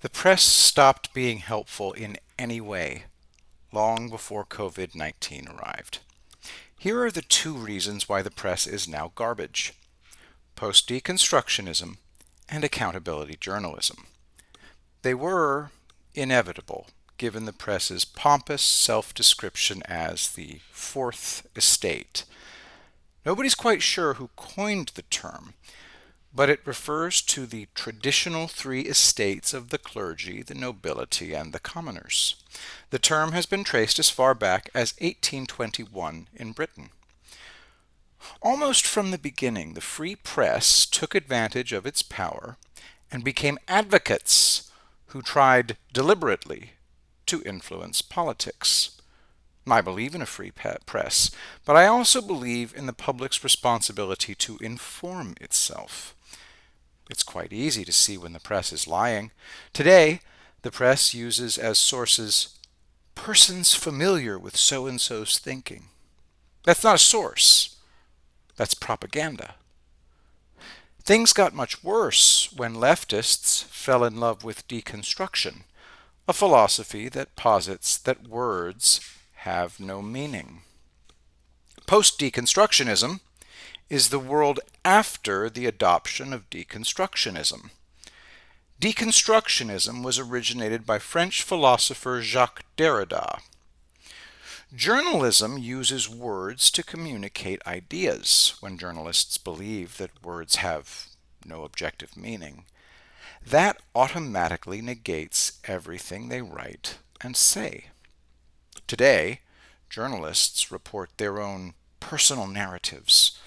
The press stopped being helpful in any way long before COVID-19 arrived. Here are the two reasons why the press is now garbage: post-deconstructionism and accountability journalism. They were inevitable, given the press's pompous self-description as the Fourth Estate. Nobody's quite sure who coined the term, but it refers to the traditional three estates of the clergy, the nobility, and the commoners. The term has been traced as far back as 1821 in Britain. Almost from the beginning, the free press took advantage of its power and became advocates who tried deliberately to influence politics. I believe in a free press, but I also believe in the public's responsibility to inform itself. It's quite easy to see when the press is lying. Today, the press uses as sources persons familiar with so-and-so's thinking. That's not a source. That's propaganda. Things got much worse when leftists fell in love with deconstruction, a philosophy that posits that words have no meaning. Post-deconstructionism is the world after the adoption of deconstructionism. Deconstructionism was originated by French philosopher Jacques Derrida. Journalism uses words to communicate ideas. When journalists believe that words have no objective meaning, that automatically negates everything they write and say. Today, journalists report their own personal narratives,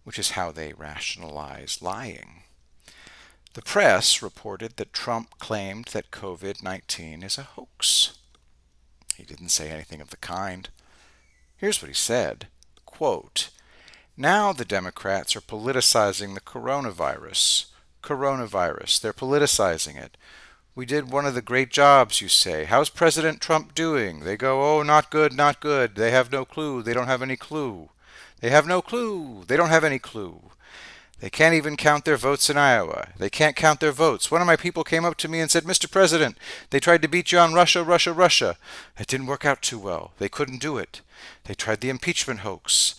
which is how they rationalize lying. The press reported that Trump claimed that COVID-19 is a hoax. He didn't say anything of the kind. Here's what he said, quote, "Now the Democrats are politicizing the coronavirus. They're politicizing it. We did one of the great jobs, you say. How's President Trump doing? They go, oh, not good, not good. They have no clue. They don't have any clue. They have no clue. They don't have any clue. They can't even count their votes in Iowa. They can't count their votes. One of my people came up to me and said, Mr. President, they tried to beat you on Russia. It didn't work out too well. They couldn't do it. They tried the impeachment hoax.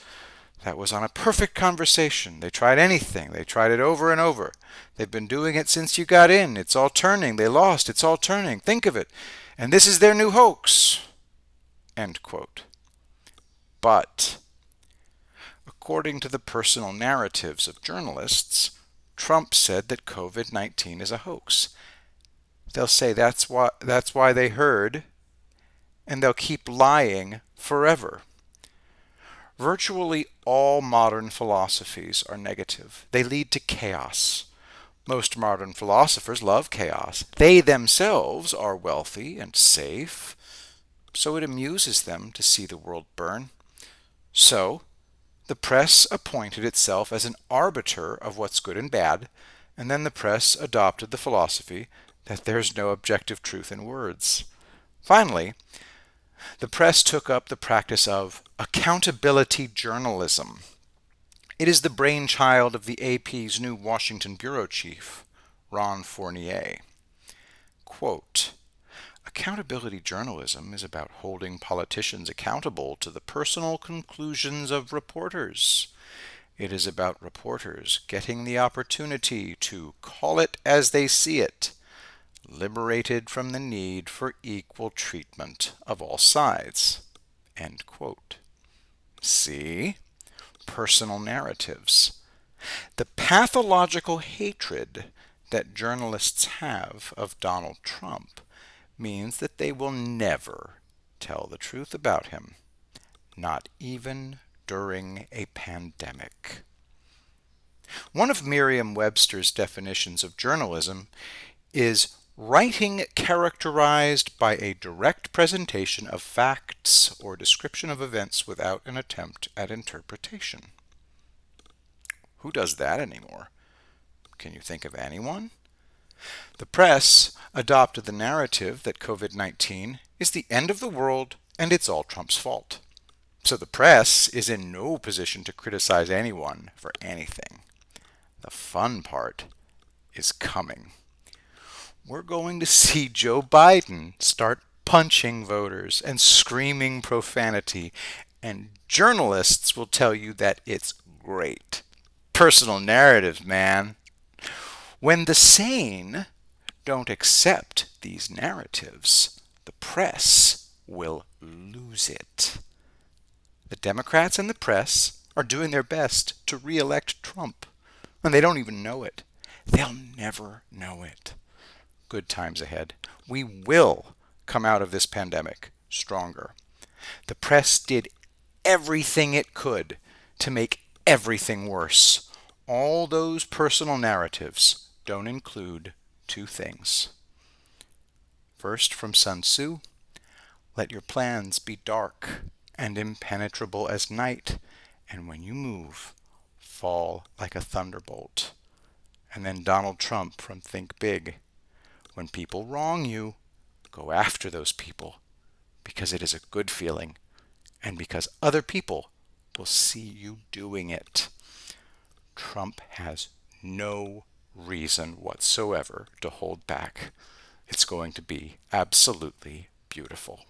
That was on a perfect conversation. They tried anything. They tried it over and over. They've been doing it since you got in. It's all turning. They lost. It's all turning. Think of it. And this is their new hoax." End quote. But according to the personal narratives of journalists, Trump said that COVID-19 is a hoax. They'll say that's why they heard, and they'll keep lying forever. Virtually all modern philosophies are negative. They lead to chaos. Most modern philosophers love chaos. They themselves are wealthy and safe, so it amuses them to see the world burn. So, the press appointed itself as an arbiter of what's good and bad, and then the press adopted the philosophy that there's no objective truth in words. Finally, the press took up the practice of accountability journalism. It is the brainchild of the AP's new Washington bureau chief, Ron Fournier. Quote, "Accountability journalism is about holding politicians accountable to the personal conclusions of reporters. It is about reporters getting the opportunity to call it as they see it, liberated from the need for equal treatment of all sides." End quote. See? Personal narratives. The pathological hatred that journalists have of Donald Trump means that they will never tell the truth about him, not even during a pandemic. One of Merriam-Webster's definitions of journalism is writing characterized by a direct presentation of facts or description of events without an attempt at interpretation. Who does that anymore? Can you think of anyone? The press adopted the narrative that COVID-19 is the end of the world and it's all Trump's fault. So the press is in no position to criticize anyone for anything. The fun part is coming. we're going to see Joe Biden start punching voters and screaming profanity. And journalists will tell you that it's great. Personal narratives, man. When the sane don't accept these narratives, the press will lose it. The Democrats and the press are doing their best to re-elect Trump, and they don't even know it. They'll never know it. Good times ahead. We will come out of this pandemic stronger. The press did everything it could to make everything worse. All those personal narratives don't include two things. First, from Sun Tzu, let your plans be dark and impenetrable as night, and when you move, fall like a thunderbolt. And then Donald Trump from Think Big, when people wrong you, go after those people because it is a good feeling and because other people will see you doing it. Trump has no reason whatsoever to hold back. It's going to be absolutely beautiful.